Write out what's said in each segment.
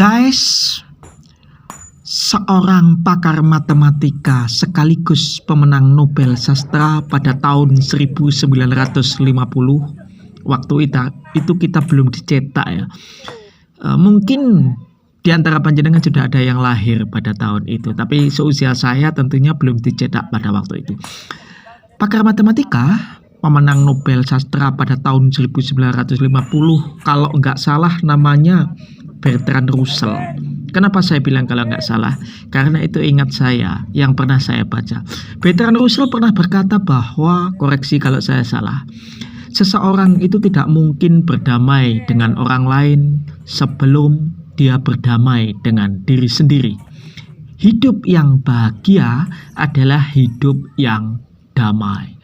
Guys, seorang pakar matematika sekaligus pemenang Nobel Sastra pada tahun 1950, waktu itu kita belum dicetak ya. Mungkin di antara panjenengan sudah ada yang lahir pada tahun itu, tapi seusia saya tentunya belum dicetak pada waktu itu. Pakar matematika, pemenang Nobel Sastra pada tahun 1950, kalau nggak salah namanya Bertrand Russell. Kenapa saya bilang kalau nggak salah? Karena itu ingat saya yang pernah saya baca. Bertrand Russell pernah berkata bahwa, koreksi kalau saya salah, seseorang itu tidak mungkin berdamai dengan orang lain sebelum dia berdamai dengan diri sendiri. Hidup yang bahagia adalah hidup yang damai.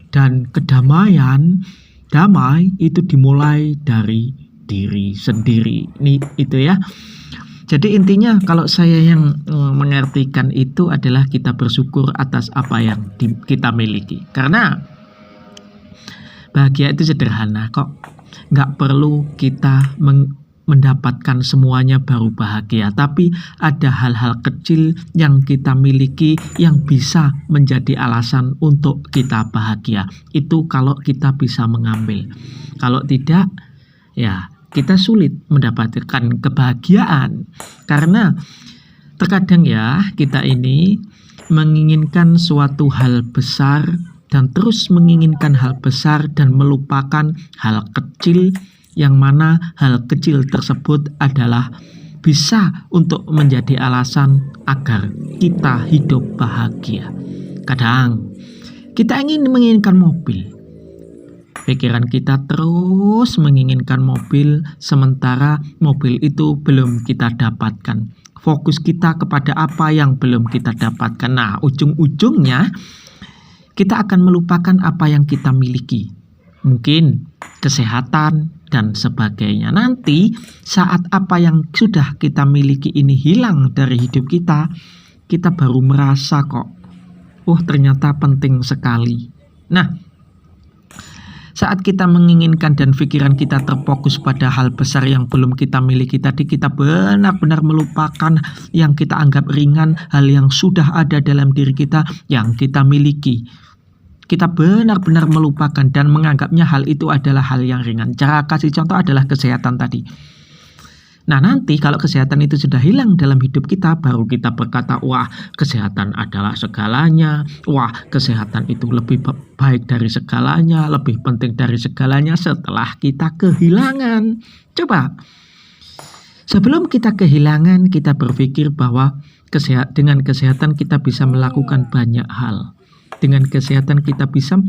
Dan kedamaian, damai itu dimulai dari diri sendiri. Itu ya. Jadi intinya kalau saya yang mengartikan itu adalah kita bersyukur atas apa yang kita miliki. Karena bahagia itu sederhana kok. Nggak perlu kita mendapatkan semuanya baru bahagia. Tapi ada hal-hal kecil yang kita miliki yang bisa menjadi alasan untuk kita bahagia. Itu kalau kita bisa mengambil. Kalau tidak, ya kita sulit mendapatkan kebahagiaan. Karena terkadang ya kita ini menginginkan suatu hal besar dan terus menginginkan hal besar dan melupakan hal kecil, yang mana hal kecil tersebut adalah bisa untuk menjadi alasan agar kita hidup bahagia. Kadang kita menginginkan mobil. Pikiran kita terus menginginkan mobil, sementara mobil itu belum kita dapatkan. Fokus kita kepada apa yang belum kita dapatkan. Nah, ujung-ujungnya kita akan melupakan apa yang kita miliki. Mungkin kesehatan dan sebagainya. Nanti saat apa yang sudah kita miliki ini hilang dari hidup kita, kita baru merasa kok, ternyata penting sekali. Nah, saat kita menginginkan dan pikiran kita terfokus pada hal besar yang belum kita miliki tadi, kita benar-benar melupakan yang kita anggap ringan, hal yang sudah ada dalam diri kita yang kita miliki. Kita benar-benar melupakan dan menganggapnya hal itu adalah hal yang ringan. Cara kasih contoh adalah kesehatan tadi. Nah, nanti kalau kesehatan itu sudah hilang dalam hidup kita, baru kita berkata, wah, kesehatan adalah segalanya. Wah, kesehatan itu lebih baik dari segalanya, lebih penting dari segalanya setelah kita kehilangan. Coba, sebelum kita kehilangan, kita berpikir bahwa dengan kesehatan kita bisa melakukan banyak hal. Dengan kesehatan kita bisa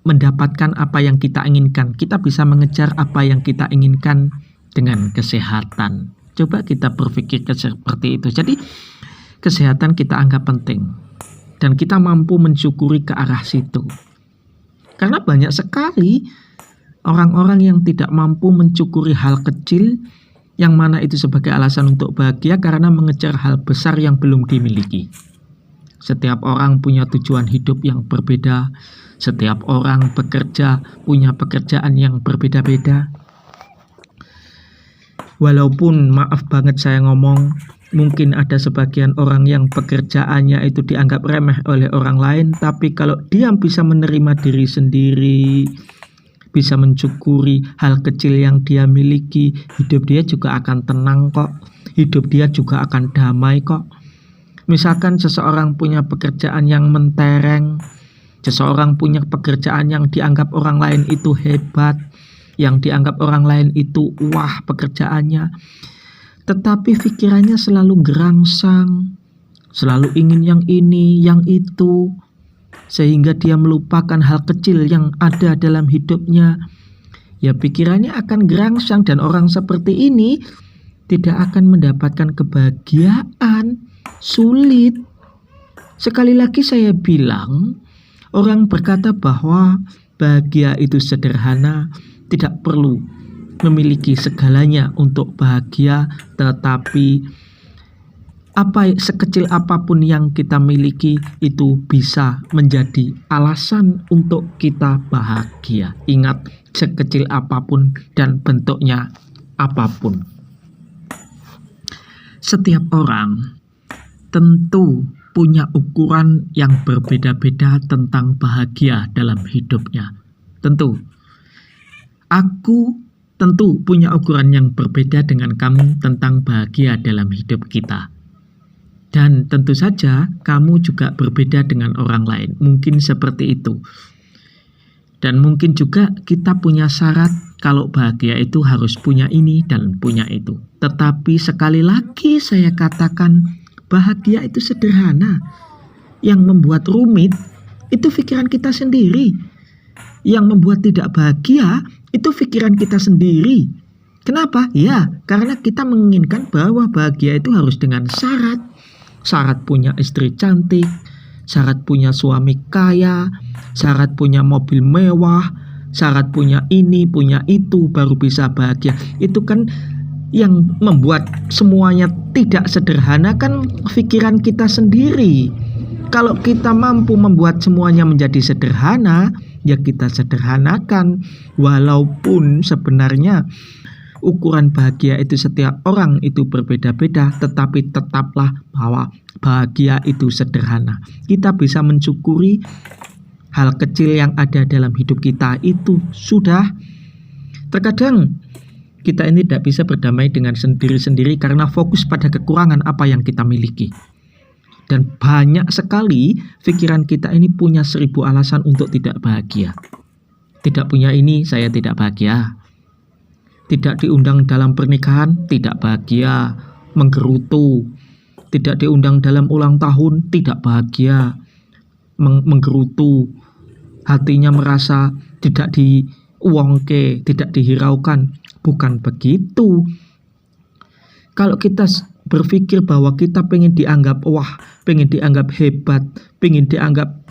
mendapatkan apa yang kita inginkan. Kita bisa mengejar apa yang kita inginkan dengan kesehatan. Coba kita berpikir seperti itu. Jadi kesehatan kita anggap penting dan kita mampu mensyukuri ke arah situ. Karena banyak sekali orang-orang yang tidak mampu mensyukuri hal kecil, yang mana itu sebagai alasan untuk bahagia karena mengejar hal besar yang belum dimiliki. Setiap orang punya tujuan hidup yang berbeda. Setiap orang bekerja punya pekerjaan yang berbeda-beda. Walaupun maaf banget saya ngomong, mungkin ada sebagian orang yang pekerjaannya itu dianggap remeh oleh orang lain, tapi kalau dia bisa menerima diri sendiri, bisa mensyukuri hal kecil yang dia miliki, hidup dia juga akan tenang kok. Hidup dia juga akan damai kok. Misalkan seseorang punya pekerjaan yang mentereng, seseorang punya pekerjaan yang dianggap orang lain itu hebat, yang dianggap orang lain itu wah pekerjaannya, tetapi pikirannya selalu gerangsang, selalu ingin yang ini, yang itu, sehingga dia melupakan hal kecil yang ada dalam hidupnya. Ya pikirannya akan gerangsang dan orang seperti ini tidak akan mendapatkan kebahagiaan. Sulit. Sekali lagi saya bilang, orang berkata bahwa bahagia itu sederhana, tidak perlu memiliki segalanya untuk bahagia, tetapi sekecil apapun yang kita miliki itu bisa menjadi alasan untuk kita bahagia. Ingat, sekecil apapun dan bentuknya apapun. Setiap orang tentu punya ukuran yang berbeda-beda tentang bahagia dalam hidupnya. Tentu. Aku tentu punya ukuran yang berbeda dengan kamu tentang bahagia dalam hidup kita. Dan tentu saja kamu juga berbeda dengan orang lain. Mungkin seperti itu. Dan mungkin juga kita punya syarat kalau bahagia itu harus punya ini dan punya itu. Tetapi sekali lagi saya katakan, bahagia itu sederhana. Yang membuat rumit itu pikiran kita sendiri. Yang membuat tidak bahagia itu pikiran kita sendiri. Kenapa? Ya, karena kita menginginkan bahwa bahagia itu harus dengan syarat. Syarat punya istri cantik, syarat punya suami kaya, syarat punya mobil mewah, syarat punya ini, punya itu, baru bisa bahagia. Itu kan yang membuat semuanya tidak sederhana kan pikiran kita sendiri. Kalau kita mampu membuat semuanya menjadi sederhana, ya kita sederhanakan. Walaupun sebenarnya ukuran bahagia itu setiap orang itu berbeda-beda, tetapi tetaplah bahwa bahagia itu sederhana. Kita bisa mensyukuri hal kecil yang ada dalam hidup kita itu sudah. Terkadang kita ini tidak bisa berdamai dengan sendiri-sendiri karena fokus pada kekurangan apa yang kita miliki. Dan banyak sekali pikiran kita ini punya 1000 alasan untuk tidak bahagia. Tidak punya ini, saya tidak bahagia. Tidak diundang dalam pernikahan, tidak bahagia, menggerutu. Tidak diundang dalam ulang tahun, tidak bahagia, menggerutu. Hatinya merasa tidak diuangke, tidak dihiraukan. Bukan begitu. Kalau kita berpikir bahwa kita pengen dianggap wah, pengen dianggap hebat, pengen dianggap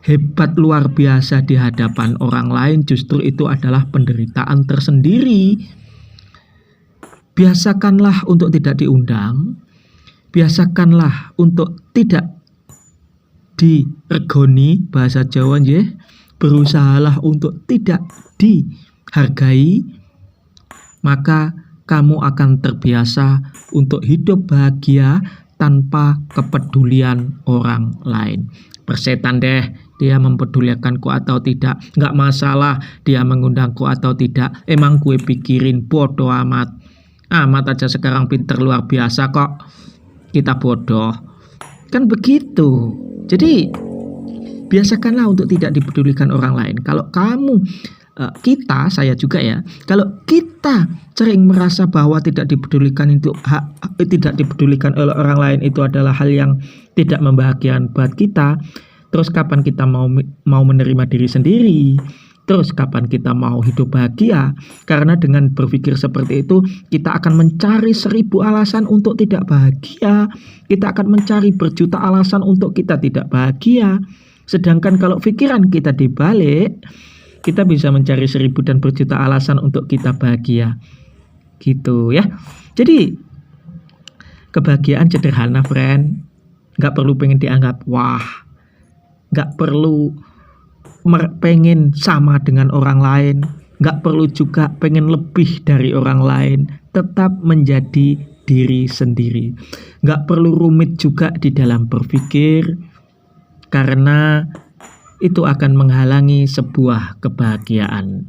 hebat luar biasa di hadapan orang lain, justru itu adalah penderitaan tersendiri. Biasakanlah untuk tidak diundang, biasakanlah untuk tidak diregoni, bahasa Jawa ya. Berusahalah untuk tidak dihargai, maka kamu akan terbiasa untuk hidup bahagia tanpa kepedulian orang lain. Persetan deh, dia mempedulikanku atau tidak, nggak masalah dia mengundangku atau tidak, emang gue pikirin, bodoh amat. Amat aja sekarang pinter luar biasa kok, kita bodoh. Kan begitu. Jadi biasakanlah untuk tidak dipedulikan orang lain. Kalau kamu saya juga ya, kalau kita sering merasa bahwa tidak dipedulikan tidak dipedulikan oleh orang lain itu adalah hal yang tidak membahagiakan buat kita, terus kapan kita mau menerima diri sendiri? Terus kapan kita mau hidup bahagia? Karena dengan berpikir seperti itu, kita akan mencari 1000 alasan untuk tidak bahagia. Kita akan mencari berjuta alasan untuk kita tidak bahagia. Sedangkan kalau pikiran kita dibalik, kita bisa mencari 1000 dan berjuta alasan untuk kita bahagia. Gitu ya. Jadi kebahagiaan sederhana, friend. Gak perlu pengen dianggap wah. Gak perlu pengen sama dengan orang lain. Gak perlu juga pengen lebih dari orang lain. Tetap menjadi diri sendiri. Gak perlu rumit juga di dalam berpikir, karena itu akan menghalangi sebuah kebahagiaan.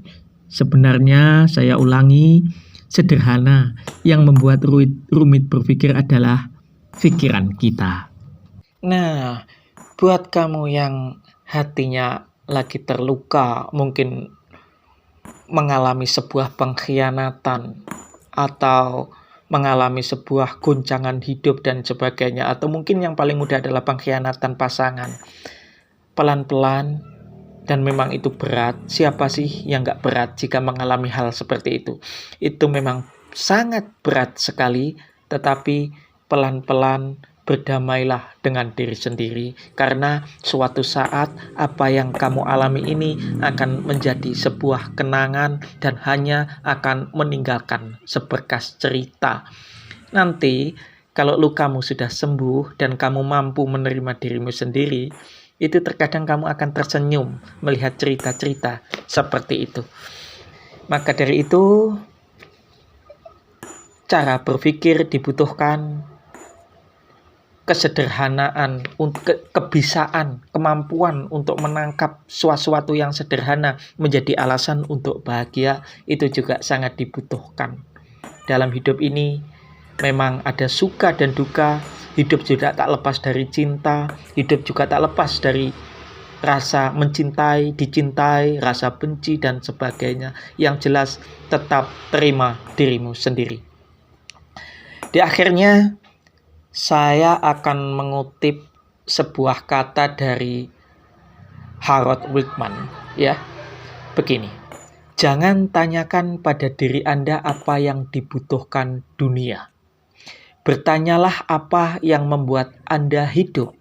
Sebenarnya saya ulangi, sederhana. Yang membuat rumit berpikir adalah pikiran kita. Nah, buat kamu yang hatinya lagi terluka, mungkin mengalami sebuah pengkhianatan atau mengalami sebuah goncangan hidup dan sebagainya, atau mungkin yang paling mudah adalah pengkhianatan pasangan. Pelan-pelan, dan memang itu berat. Siapa sih yang gak berat jika mengalami hal seperti itu? Itu memang sangat berat sekali, tetapi pelan-pelan berdamailah dengan diri sendiri, karena suatu saat apa yang kamu alami ini akan menjadi sebuah kenangan dan hanya akan meninggalkan seberkas cerita. Nanti kalau lukamu sudah sembuh dan kamu mampu menerima dirimu sendiri, itu terkadang kamu akan tersenyum melihat cerita-cerita seperti itu. Maka dari itu, cara berpikir, dibutuhkan kesederhanaan, kebisaan, kemampuan untuk menangkap sesuatu yang sederhana menjadi alasan untuk bahagia, itu juga sangat dibutuhkan. Dalam hidup ini memang ada suka dan duka, hidup juga tak lepas dari cinta, hidup juga tak lepas dari rasa mencintai, dicintai, rasa benci, dan sebagainya. Yang jelas tetap terima dirimu sendiri. Di akhirnya, saya akan mengutip sebuah kata dari Harold Wickman, ya. Begini, jangan tanyakan pada diri Anda apa yang dibutuhkan dunia. Bertanyalah apa yang membuat Anda hidup,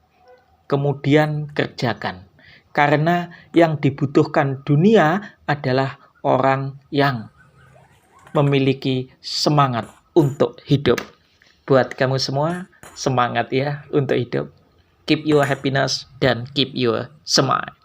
kemudian kerjakan. Karena yang dibutuhkan dunia adalah orang yang memiliki semangat untuk hidup. Buat kamu semua, semangat ya untuk hidup. Keep your happiness dan keep your smile.